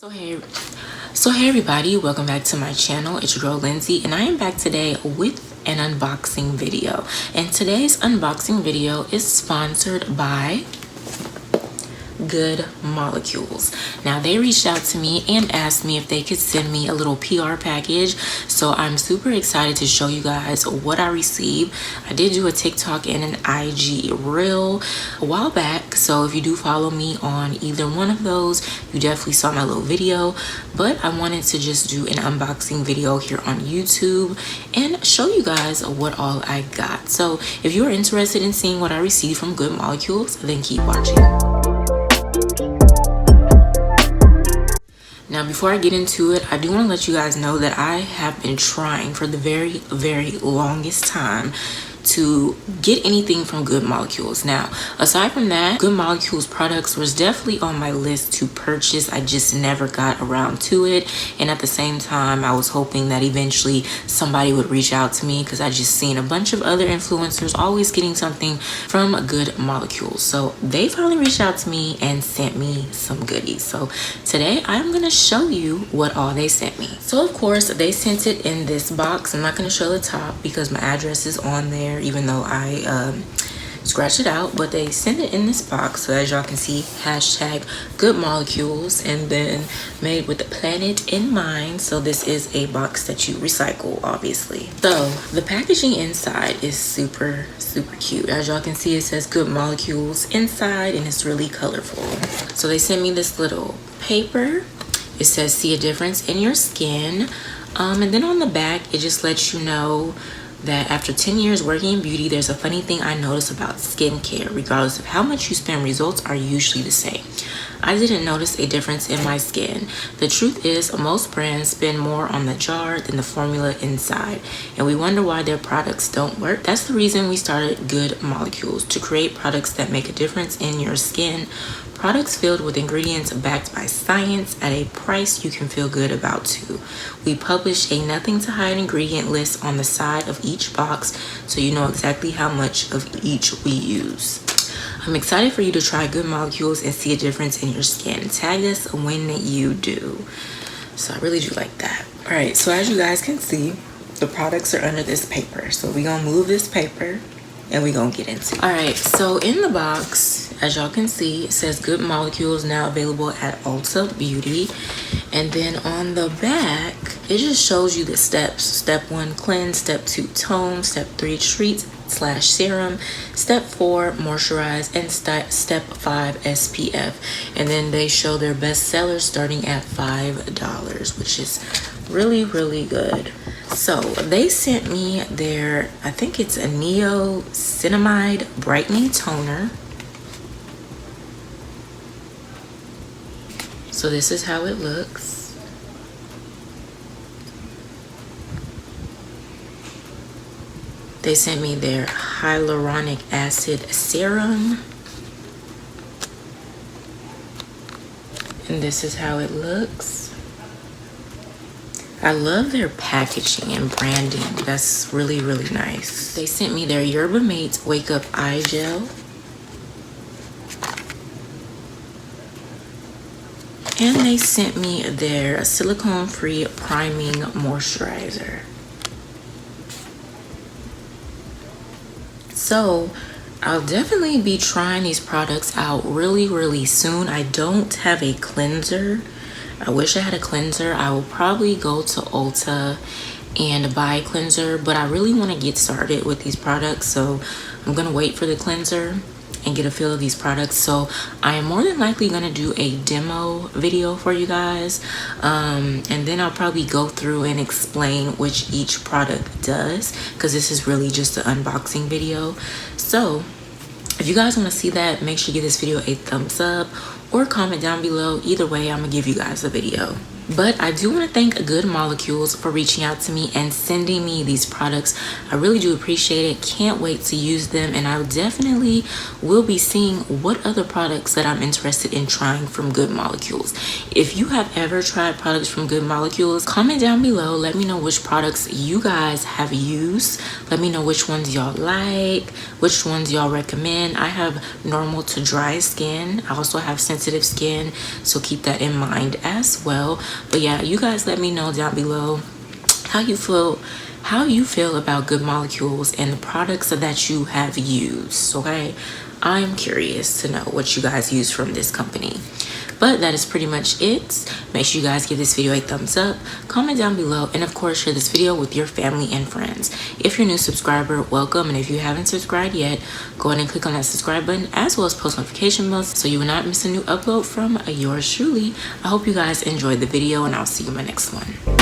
So hey everybody, welcome back to my channel. It's your girl Lindsay, and I am back today with an unboxing video. And today's unboxing video is sponsored by Good Molecules. Now they reached out to me and asked me if they could send me a little PR package, so I'm super excited to show you guys what I received. I did do a TikTok and an IG reel a while back, so if you do follow me on either one of those, you definitely saw my little video. But I wanted to just do an unboxing video here on YouTube and show you guys what all I got. So if you're interested in seeing what I received from Good Molecules, then keep watching. Now, before I get into it, I do want to let you guys know that I have been trying for the very longest time to get anything from Good Molecules. Now, aside from that, Good Molecules products was definitely on my list to purchase. I just never got around to it, and at the same time I was hoping that eventually somebody would reach out to me, because I just seen a bunch of other influencers always getting something from Good Molecules. So they finally reached out to me and sent me some goodies. So today I'm gonna show you what all they sent me. So of course they sent it in this box. I'm not gonna show the top because my address is on there, even though I scratched it out, but they sent it in this box. So as y'all can see, hashtag Good Molecules, and then made with the planet in mind. So this is a box that you recycle, obviously. So the packaging inside is super cute. As y'all can see, it says Good Molecules inside, and it's really colorful. So they sent me this little paper. It says see a difference in your skin, and then on the back it just lets you know that after 10 years working in beauty, there's a funny thing I notice about skincare. Regardless of how much you spend, results are usually the same. I didn't notice a difference in my skin. The truth is, most brands spend more on the jar than the formula inside, and we wonder why their products don't work. That's the reason we started Good Molecules, to create products that make a difference in your skin. Products filled with ingredients backed by science at a price you can feel good about too. We publish a nothing to hide ingredient list on the side of each box, so you know exactly how much of each we use. I'm excited for you to try Good Molecules and see a difference in your skin. Tag us when you do. So I really do like that. All right, so as you guys can see, the products are under this paper. So we're gonna move this paper and we're gonna get into it. All right, so in the box, as y'all can see, it says Good Molecules now available at Ulta Beauty. And then on the back, it just shows you the steps. Step 1, cleanse. Step 2, tone. Step 3, treat/serum. Step 4, moisturize. And step 5, SPF. And then they show their best sellers starting at $5, which is really good. So they sent me their, I think it's a Niacinamide brightening toner. So this is how it looks. They sent me their hyaluronic acid serum. And this is how it looks. I love their packaging and branding. That's really nice. They sent me their Yerba Mate Wake Up Eye Gel. And they sent me their silicone-free priming moisturizer. So I'll definitely be trying these products out really soon. I don't have a cleanser. I wish I had a cleanser. I will probably go to Ulta and buy a cleanser, but I really want to get started with these products, so I'm gonna wait for the cleanser and get a feel of these products. So I am more than likely gonna do a demo video for you guys, and then I'll probably go through and explain which each product does, because this is really just an unboxing video. So if you guys want to see that, make sure you give this video a thumbs up or comment down below. Either way, I'm gonna give you guys a video. But I do want to thank Good Molecules for reaching out to me and sending me these products. I really do appreciate it. Can't wait to use them, and I definitely will be seeing what other products that I'm interested in trying from Good Molecules. If you have ever tried products from Good Molecules, comment down below. Let me know which products you guys have used. Let me know which ones y'all like, which ones y'all recommend. I have normal to dry skin. I also have sensitive skin, so keep that in mind as well. But yeah, you guys let me know down below how you feel about Good Molecules and the products that you have used. Okay, I'm curious to know what you guys use from this company. But that is pretty much it. Make sure you guys give this video a thumbs up, comment down below, and of course share this video with your family and friends. If you're a new subscriber, welcome, and if you haven't subscribed yet, go ahead and click on that subscribe button as well as post notification bells so you will not miss a new upload from yours truly. I hope you guys enjoyed the video, and I'll see you in my next one.